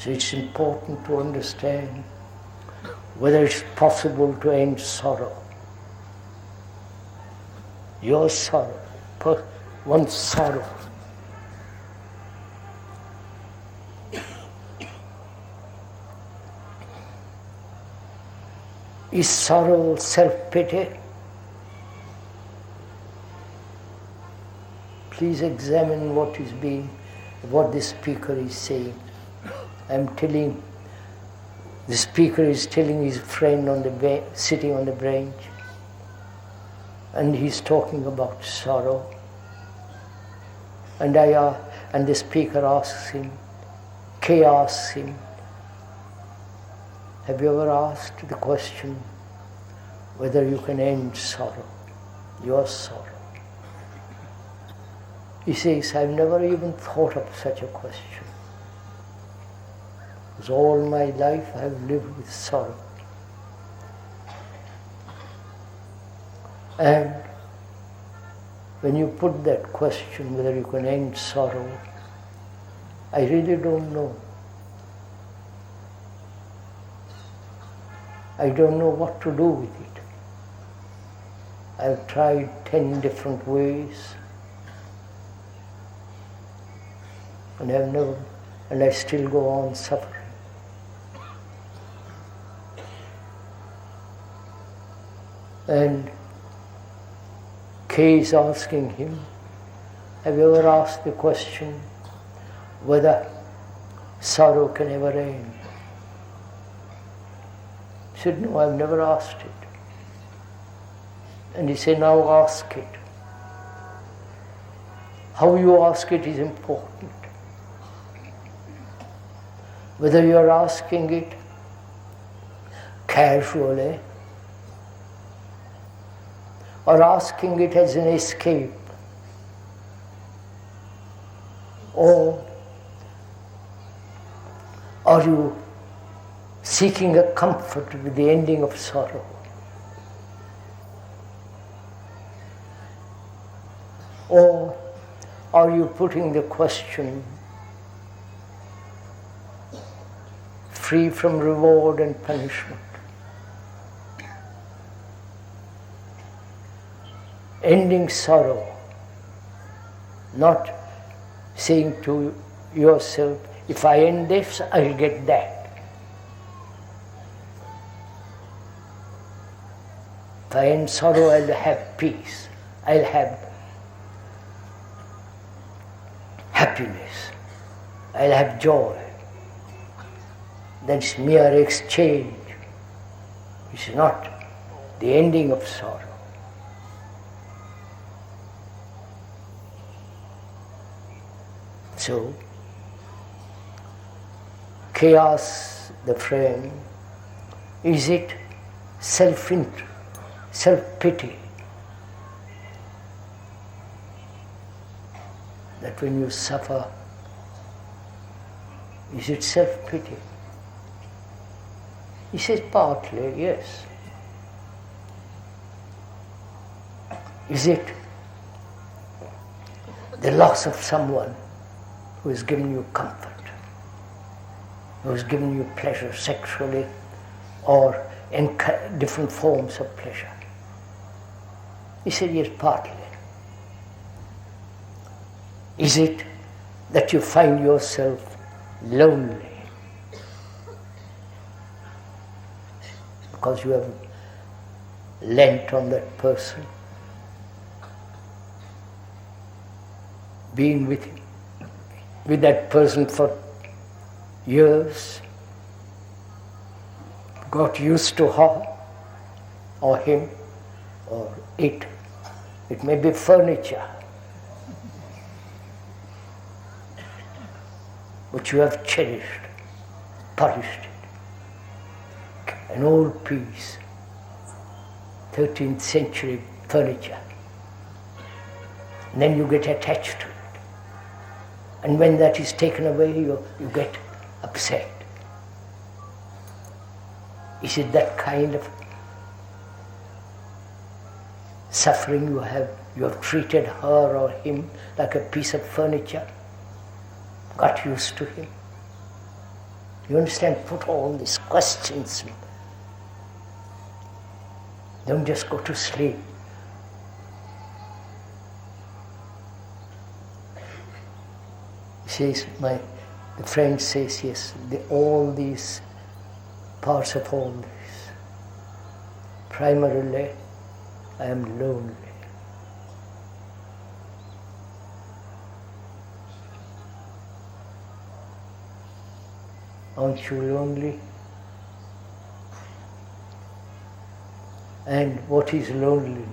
So it's important to understand whether it's possible to end sorrow. Your sorrow, one's sorrow. Is sorrow self-pity? Please examine what the speaker is saying. The speaker is telling his friend sitting on the bench, and he's talking about sorrow. And the speaker asks him, K asks him, have you ever asked the question whether you can end sorrow, your sorrow? He says, I've never even thought of such a question. Because all my life I've lived with sorrow. And when you put that question, whether you can end sorrow, I really don't know. I don't know what to do with it. I've tried 10 different ways, and I still go on suffering. And K is asking him, have you ever asked the question whether sorrow can ever end? He said, no, I've never asked it. And he said, now ask it. How you ask it is important. Whether you are asking it casually or asking it as an escape, or are you seeking a comfort with the ending of sorrow? Or are you putting the question free from reward and punishment? Ending sorrow, not saying to yourself, if I end this, I'll get that. If I end sorrow, I'll have peace. I'll have happiness. I'll have joy. That's mere exchange. It's not the ending of sorrow. So, K asks the friend, is it self-interest, self-pity, that when you suffer, is it self-pity? He says, partly, yes. Is it the loss of someone who has given you comfort, who has given you pleasure sexually or in different forms of pleasure? He said, yes, partly. Is it that you find yourself lonely because you have lent on that person, been with that person for years, got used to her or him or it? It may be furniture which you have cherished, polished it. An old piece, 13th century furniture. And then you get attached to it. And when that is taken away, you get upset. Is it that kind of suffering you have? You have treated her or him like a piece of furniture, got used to him. You understand? Put all these questions. Don't just go to sleep. The friend says, yes, all these parts of all this. Primarily, I am lonely. Aren't you lonely? And what is loneliness?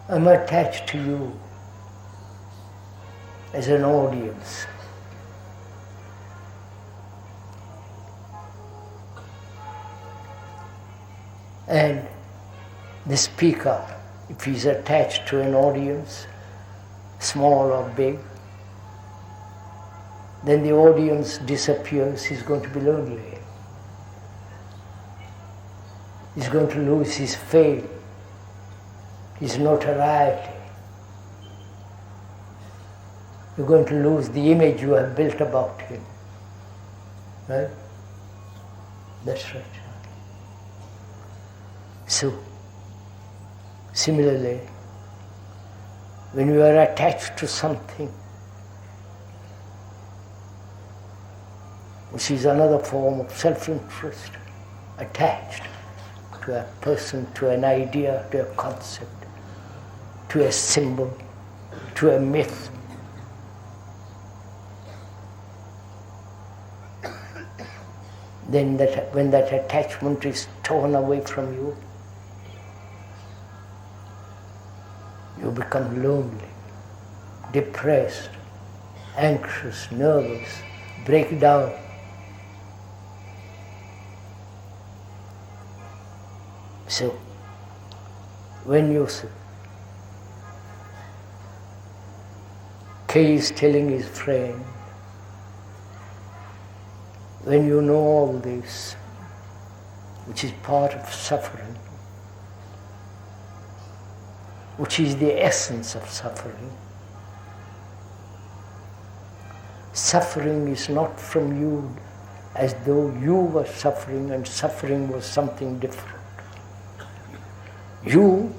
I'm attached to you as an audience. And the speaker, if he's attached to an audience, small or big, then the audience disappears, he's going to be lonely. He's going to lose his fame, his notoriety. You're going to lose the image you have built about him. Right? That's right. So, similarly, when you are attached to something, which is another form of self-interest, attached to a person, to an idea, to a concept, to a symbol, to a myth. Then when that attachment is torn away from you, you become lonely, depressed, anxious, nervous, break down. So, when you see K is telling his friend, when you know all this, which is part of suffering, which is the essence of suffering, suffering is not from you as though you were suffering and suffering was something different. You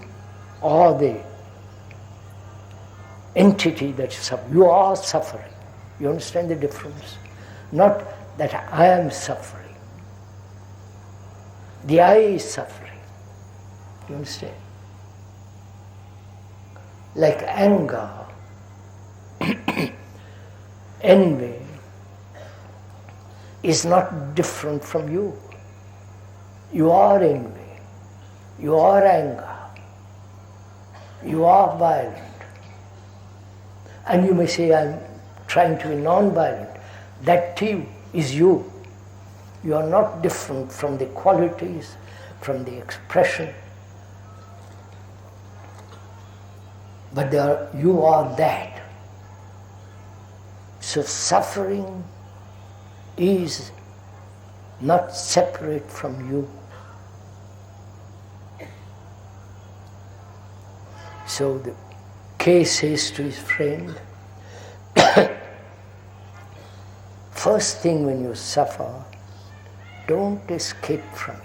are the entity that is suffering. You are suffering. You understand the difference? Not that I am suffering. The I is suffering. You understand? Like anger, envy is not different from you. You are envy. You are anger. You are violent. And you may say, I'm trying to be non-violent. That too is you. You are not different from the qualities, from the expression. But you are that. So suffering is not separate from you. So the K says to his friend, first thing when you suffer, don't escape from it.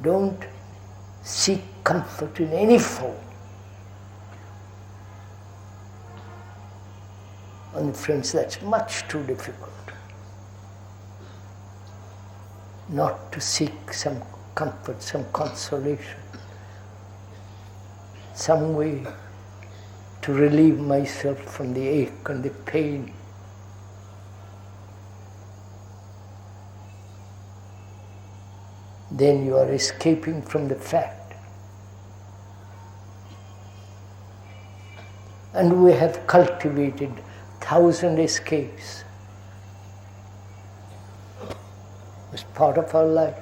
Don't seek comfort in any form. And friends, that's much too difficult. Not to seek some comfort, some consolation, some way to relieve myself from the ache and the pain. Then you are escaping from the fact. And we have cultivated 1,000 escapes as part of our life.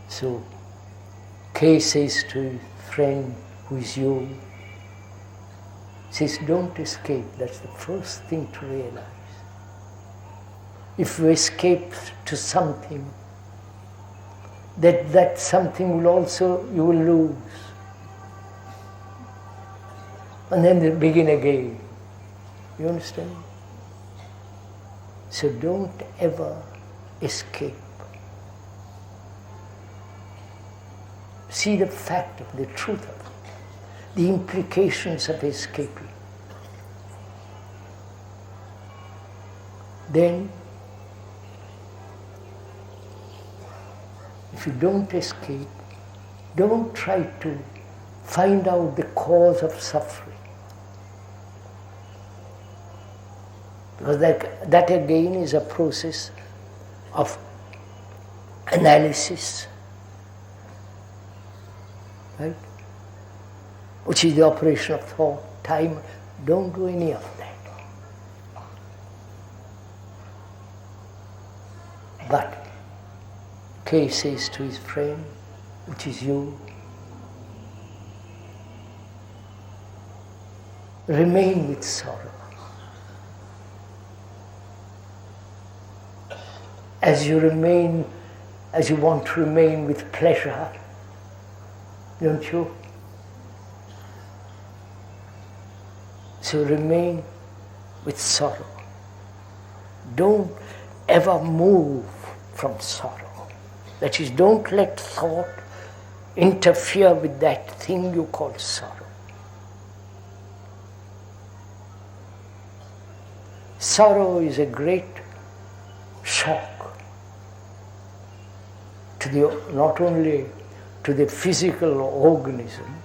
So, K says to his friend, who is you, says, don't escape. That's the first thing to realize. if you escape to something, that something will also, you will lose. And then they begin again. You understand? So don't ever escape. See the fact of the truth of it, the implications of escaping. Then, if you don't escape, don't try to find out the cause of suffering. Because that again is a process of analysis, right? Which is the operation of thought, time. Don't do any of that. But K says to his friend, which is you, remain with sorrow. As you want to remain with pleasure, don't you? So remain with sorrow. Don't ever move from sorrow. That is, don't let thought interfere with that thing you call sorrow. Sorrow is a great shock to not only to the physical organism,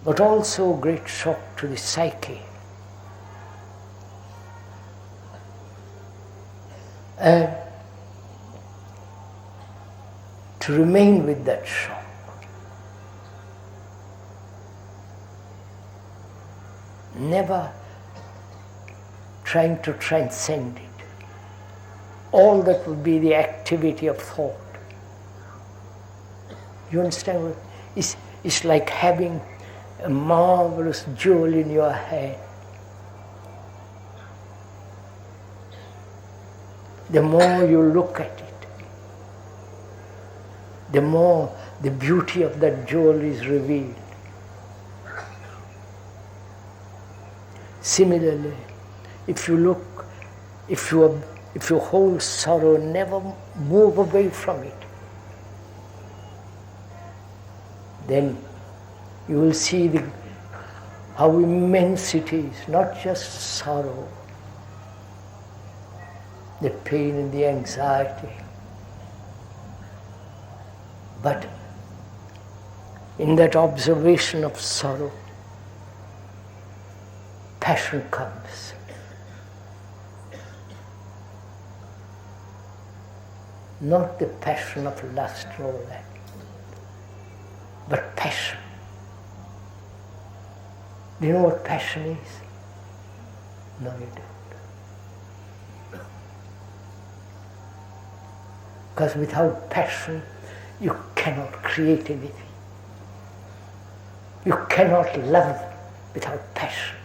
but also a great shock to the psyche. And to remain with that shock. Never trying to transcend it. All that would be the activity of thought. You understand what? It's like having a marvelous jewel in your hand. The more you look at it, the more the beauty of that jewel is revealed. Similarly, if you hold sorrow, never move away from it, then you will see how immense it is, not just sorrow, the pain and the anxiety, but in that observation of sorrow, passion comes. Not the passion of lust and all that, but passion. Do you know what passion is? No, you don't. Because without passion, you cannot create anything. You cannot love without passion.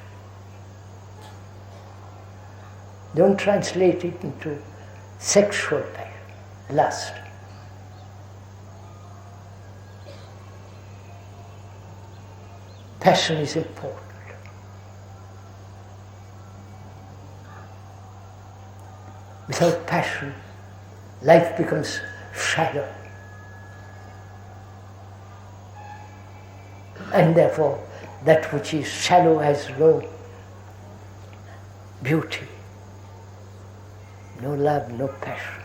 Don't translate it into sexual passion, lust. Passion is important. Without passion, life becomes shallow. And therefore, that which is shallow has no beauty, no love, no passion.